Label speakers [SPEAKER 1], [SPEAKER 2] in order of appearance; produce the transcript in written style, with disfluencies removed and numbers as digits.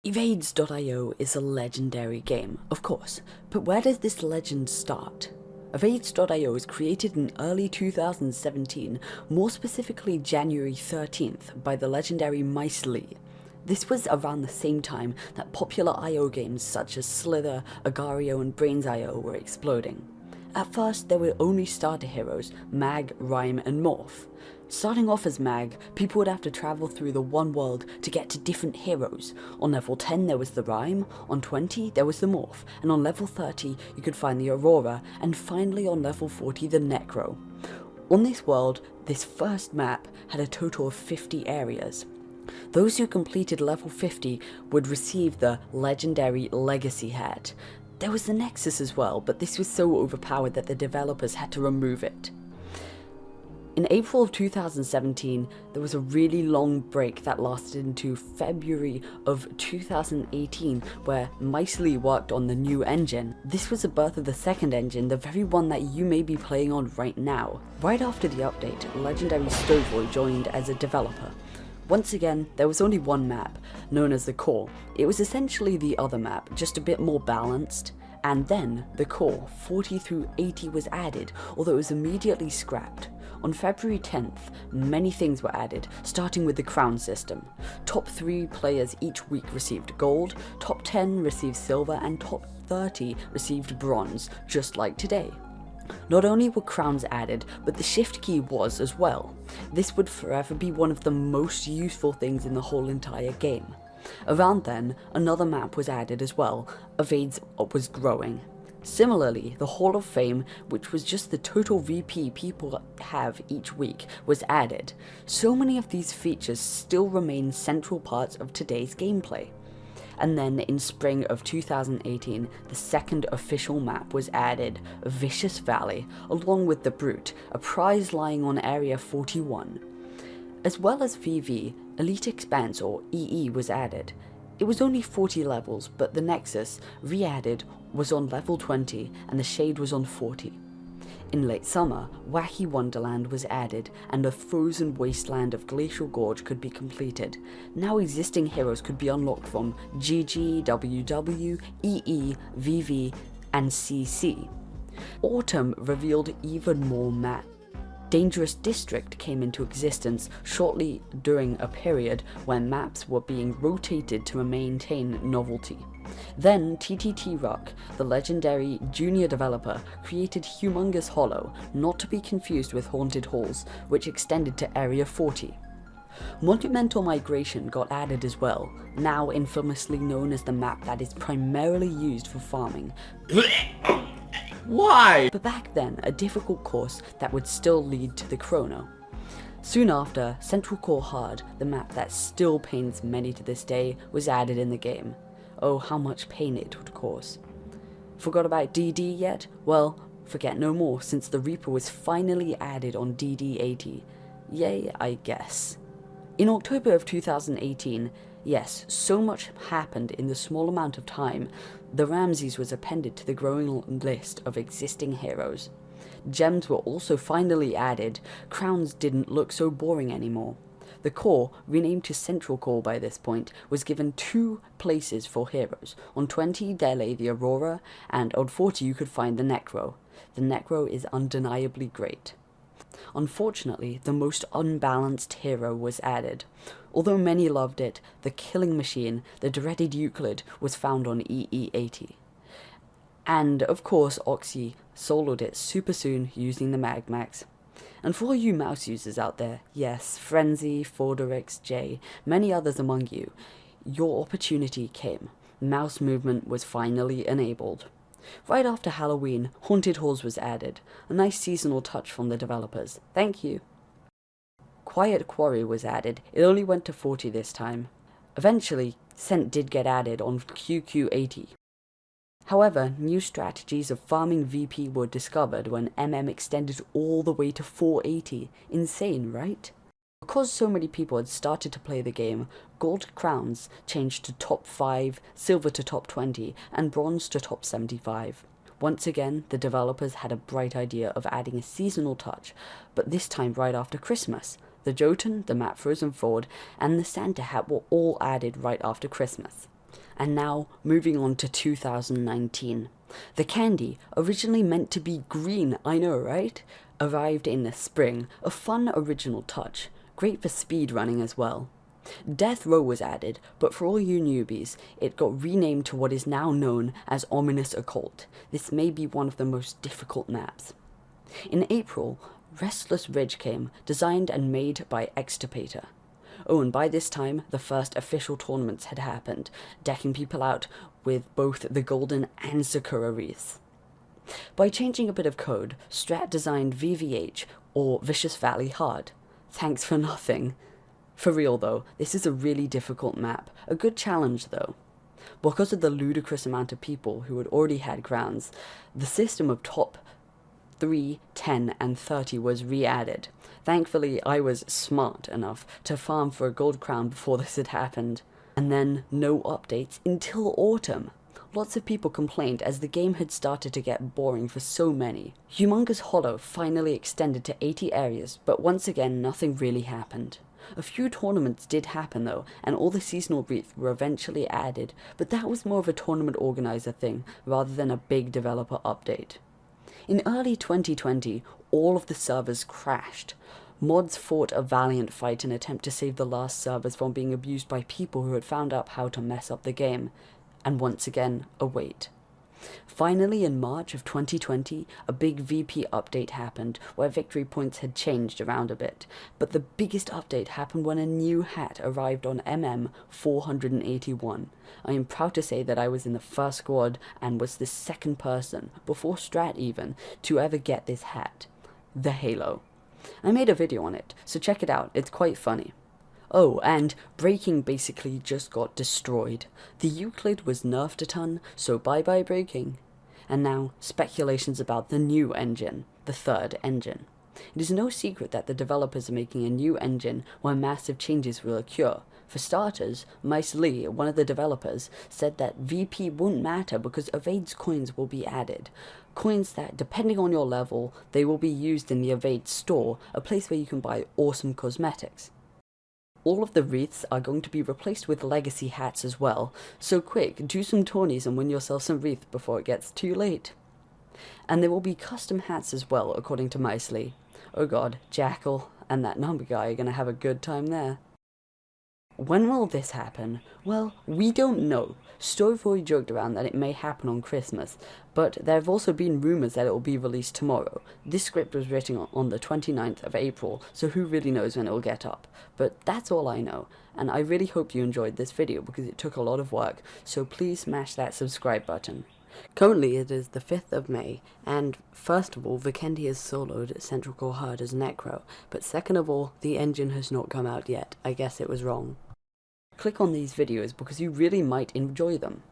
[SPEAKER 1] Evades.io is a legendary game, of course, but where does this legend start? Evades.io was created in early 2017, more specifically January 13th, by the legendary Mice Lee. This was around the same time that popular IO games such as Slither, Agario and Brains.io were exploding. At first, there were only starter heroes, Mag, Rhyme and Morph. Starting off as Mag, people would have to travel through the one world to get to different heroes. On level 10 there was the Rhyme, on 20 there was the Morph, and on level 30 you could find the Aurora, and finally on level 40 the Necro. On this world, this first map had a total of 50 areas. Those who completed level 50 would receive the legendary Legacy Hat. There was the Nexus as well, but this was so overpowered that the developers had to remove it. In April of 2017, there was a really long break that lasted into February of 2018 where Mice Lee worked on the new engine. This was the birth of the second engine, the very one that you may be playing on right now. Right after the update, legendary Stoveboy joined as a developer. Once again, there was only one map, known as the Core. It was essentially the other map, just a bit more balanced. And then, the Core 40 through 80 was added, although it was immediately scrapped. On February 10th, many things were added, starting with the crown system. Top 3 players each week received gold, top 10 received silver, and top 30 received bronze, just like today. Not only were crowns added, but the shift key was as well. This would forever be one of the most useful things in the whole entire game. Around then, another map was added as well. Evades was growing. Similarly, the Hall of Fame, which was just the total VP people have each week, was added. So many of these features still remain central parts of today's gameplay. And then in spring of 2018, the second official map was added, Vicious Valley, along with the Brute, a prize lying on Area 41. As well as VV, Elite Expanse or EE was added. It was only 40 levels, but the Nexus, re-added, was on level 20 and the Shade was on 40. In late summer, Wacky Wonderland was added and the frozen wasteland of Glacial Gorge could be completed. Now existing heroes could be unlocked from GG, WW, EE, VV and CC. Autumn revealed even more maps. Dangerous District came into existence shortly during a period when maps were being rotated to maintain novelty. Then TTT Rock, the legendary junior developer, created Humongous Hollow, not to be confused with Haunted Halls, which extended to Area 40. Monumental Migration got added as well, now infamously known as the map that is primarily used for farming.
[SPEAKER 2] Why?
[SPEAKER 1] But back then, a difficult course that would still lead to the Chrono. Soon after, Central Core Hard, the map that still pains many to this day, was added in the game. Oh, how much pain it would cause. Forgot about DD yet? Well, forget no more, since the Reaper was finally added on DD80. Yay, I guess. In October of 2018, yes, so much happened in the small amount of time, the Ramses was appended to the growing list of existing heroes. Gems were also finally added, crowns didn't look so boring anymore. The Core, renamed to Central Core by this point, was given 2 places for heroes. On 20 there lay the Aurora, and on 40 you could find the Necro. The Necro is undeniably great. Unfortunately, the most unbalanced hero was added. Although many loved it, the killing machine, the dreaded Euclid, was found on EE80. And of course Oxy soloed it super soon using the Magmax. And for all you mouse users out there, yes, Frenzy, Fordorix, J, many others among you, your opportunity came. Mouse movement was finally enabled. Right after Halloween, Haunted Halls was added, a nice seasonal touch from the developers. Thank you. Quiet Quarry was added, it only went to 40 this time. Eventually, Scent did get added on QQ80. However, new strategies of farming VP were discovered when MM extended all the way to 480. Insane, right? Because so many people had started to play the game, gold crowns changed to top 5, silver to top 20, and bronze to top 75. Once again, the developers had a bright idea of adding a seasonal touch, but this time right after Christmas. The Jotun, the map Frozen Ford, and the Santa hat were all added right after Christmas. And now, moving on to 2019. The candy, originally meant to be green, I know, right? Arrived in the spring, a fun original touch, great for speed running as well. Death Row was added, but for all you newbies, it got renamed to what is now known as Ominous Occult. This may be one of the most difficult maps. In April, Restless Ridge came, designed and made by Extirpator. Oh, and by this time, the first official tournaments had happened, decking people out with both the Golden and Sakura wreaths. By changing a bit of code, Strat designed VVH, or Vicious Valley Hard. Thanks for nothing. For real though, this is a really difficult map, a good challenge though. Because of the ludicrous amount of people who had already had crowns, the system of top 3, 10, and 30 was re-added. Thankfully, I was smart enough to farm for a gold crown before this had happened. And then, no updates until autumn. Lots of people complained as the game had started to get boring for so many. Humongous Hollow finally extended to 80 areas, but once again nothing really happened. A few tournaments did happen though, and all the seasonal wreaths were eventually added, but that was more of a tournament organizer thing, rather than a big developer update. In early 2020, all of the servers crashed. Mods fought a valiant fight in an attempt to save the last servers from being abused by people who had found out how to mess up the game. And once again, a wait. Finally, in March of 2020, a big VP update happened, where victory points had changed around a bit. But the biggest update happened when a new hat arrived on MM 481. I am proud to say that I was in the first squad, and was the second person, before Strat even, to ever get this hat. The Halo. I made a video on it, so check it out, it's quite funny. Oh, and braking basically just got destroyed. The Euclid was nerfed a ton, so bye-bye braking. And now, speculations about the new engine, the third engine. It is no secret that the developers are making a new engine where massive changes will occur. For starters, Mice Lee, one of the developers, said that VP won't matter because Evade's coins will be added. Coins that, depending on your level, they will be used in the Evade store, a place where you can buy awesome cosmetics. All of the wreaths are going to be replaced with legacy hats as well, so quick, do some tourneys and win yourself some wreath before it gets too late. And there will be custom hats as well, according to Mice Lee. Oh god, Jackal and that number guy are gonna have a good time there. When will this happen? Well, we don't know. Storyboy joked around that it may happen on Christmas, but there have also been rumours that it will be released tomorrow. This script was written on the 29th of April, so who really knows when it will get up. But that's all I know, and I really hope you enjoyed this video because it took a lot of work, so please smash that subscribe button. Currently it is the 5th of May, and first of all, Vikendi has soloed Central Core Herd as Necro, but second of all, the engine has not come out yet. I guess it was wrong. Click on these videos because you really might enjoy them.